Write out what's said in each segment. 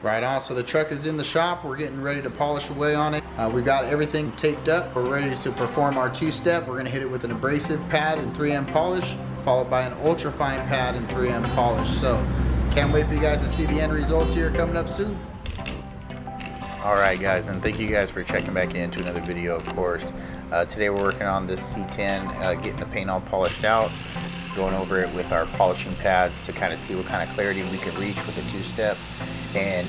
Right on, so the truck is in the shop. We're getting ready to polish away on it. We've got everything taped up. We're ready to perform our two-step. We're gonna hit it with an abrasive pad and 3M polish, followed by an ultra fine pad and 3M polish. So can't wait for you guys to see the end results here coming up soon. Alright guys, and thank you guys for checking back into another video, of course. Today we're working on this C10, getting the paint all polished out, going over it with our polishing pads to kind of see what kind of clarity we could reach with the two-step. And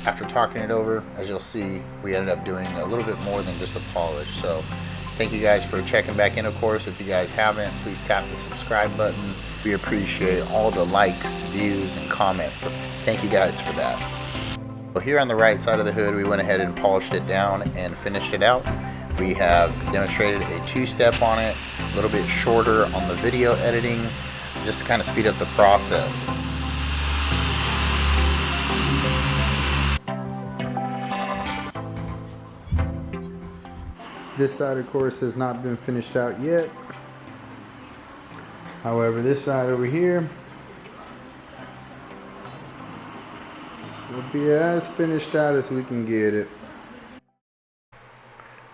after talking it over, as you'll see, we ended up doing a little bit more than just a polish. So thank you guys for checking back in. Of course, if you guys haven't, please tap the subscribe button. We appreciate all the likes, views, and comments. So thank you guys for that. Well, here on the right side of the hood, we went ahead and polished it down and finished it out. We have demonstrated a two-step on it, a little bit shorter on the video editing, just to kind of speed up the process. This side, of course, has not been finished out yet. However, this side over here will be as finished out as we can get it.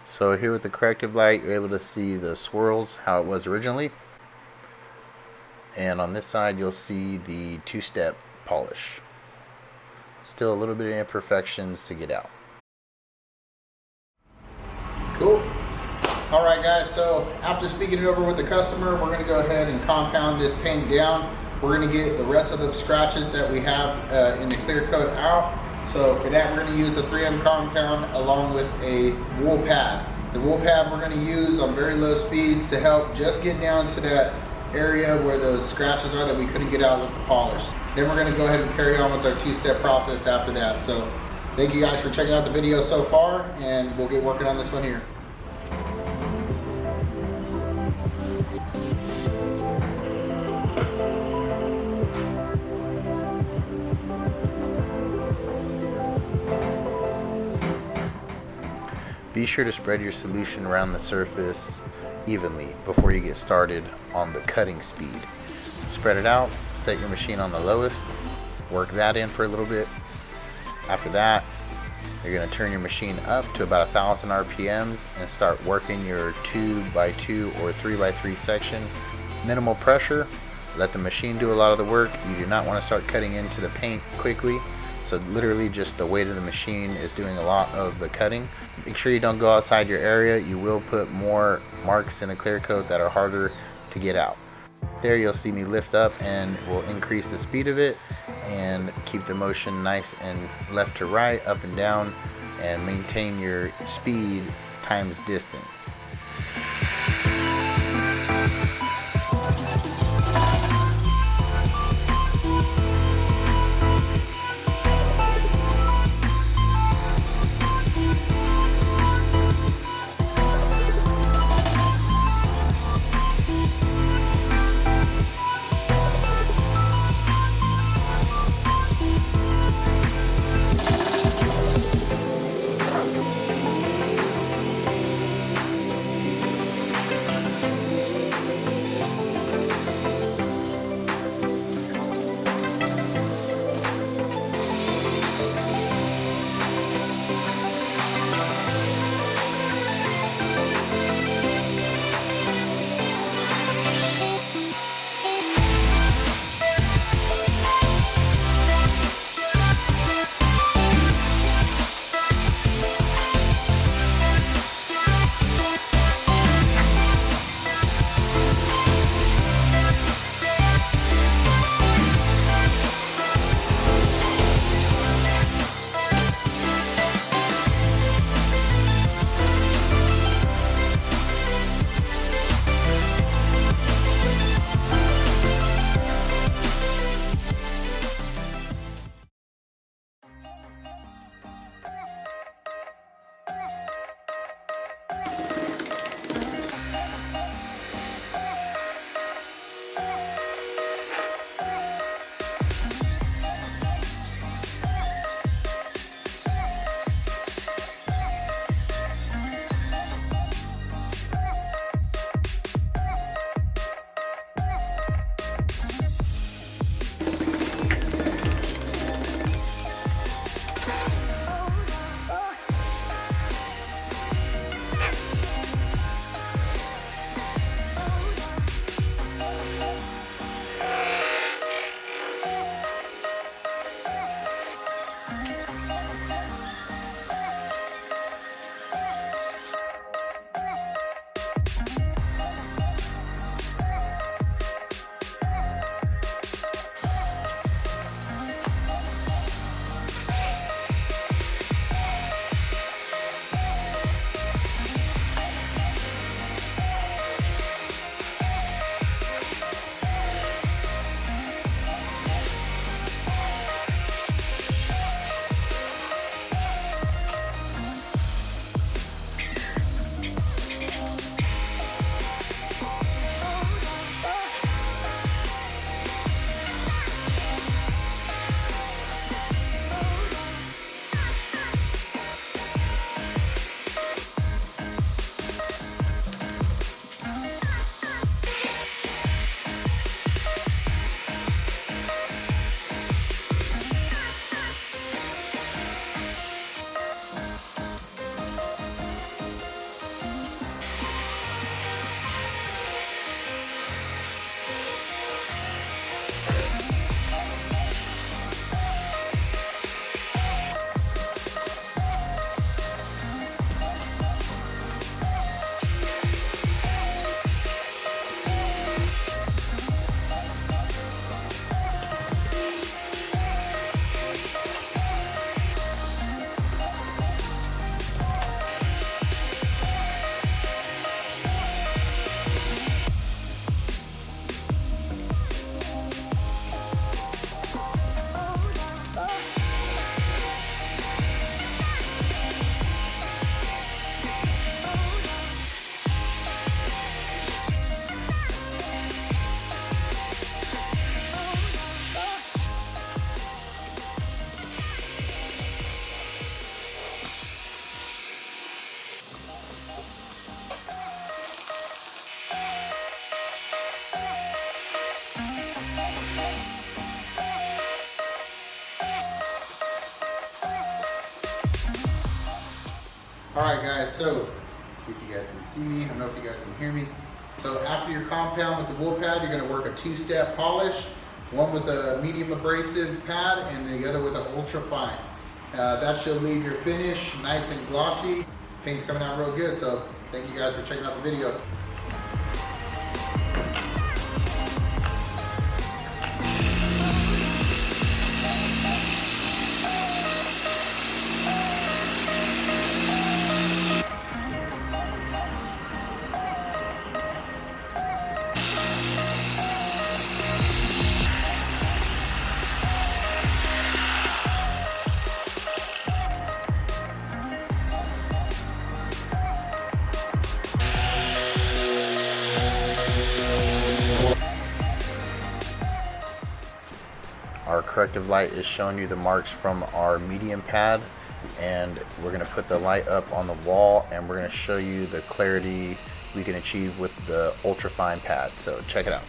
So here with the corrective light, you're able to see the swirls, how it was originally. And on this side, you'll see the two-step polish. Still a little bit of imperfections to get out. Cool. All right guys, so after speaking it over with the customer, we're gonna go ahead and compound this paint down. We're gonna get the rest of the scratches that we have in the clear coat out. So for that, we're gonna use a 3M compound along with a wool pad. The wool pad we're gonna use on very low speeds to help just get down to that area where those scratches are that we couldn't get out with the polish. Then we're gonna go ahead and carry on with our two-step process after that. So thank you guys for checking out the video so far, and we'll get working on this one here. Be sure to spread your solution around the surface evenly before you get started on the cutting speed. Spread it out, set your machine on the lowest, work that in for a little bit. After that, you're going to turn your machine up to about 1,000 RPMs and start working your 2x2 or 3x3 section. Minimal pressure, let the machine do a lot of the work. You do not want to start cutting into the paint quickly. So literally just the weight of the machine is doing a lot of the cutting. Make sure you don't go outside your area. You will put more marks in the clear coat that are harder to get out. There you'll see me lift up and we'll increase the speed of it and keep the motion nice and left to right, up and down, and maintain your speed times distance. All right, guys, so let's see if you guys can see me. I don't know if you guys can hear me. So after your compound with the wool pad, you're gonna work a two-step polish, one with a medium abrasive pad and the other with an ultra fine. That should leave your finish nice and glossy. Paint's coming out real good, so thank you guys for checking out the video. Our corrective light is showing you the marks from our medium pad, and we're going to put the light up on the wall and we're going to show you the clarity we can achieve with the ultra fine pad. So check it out.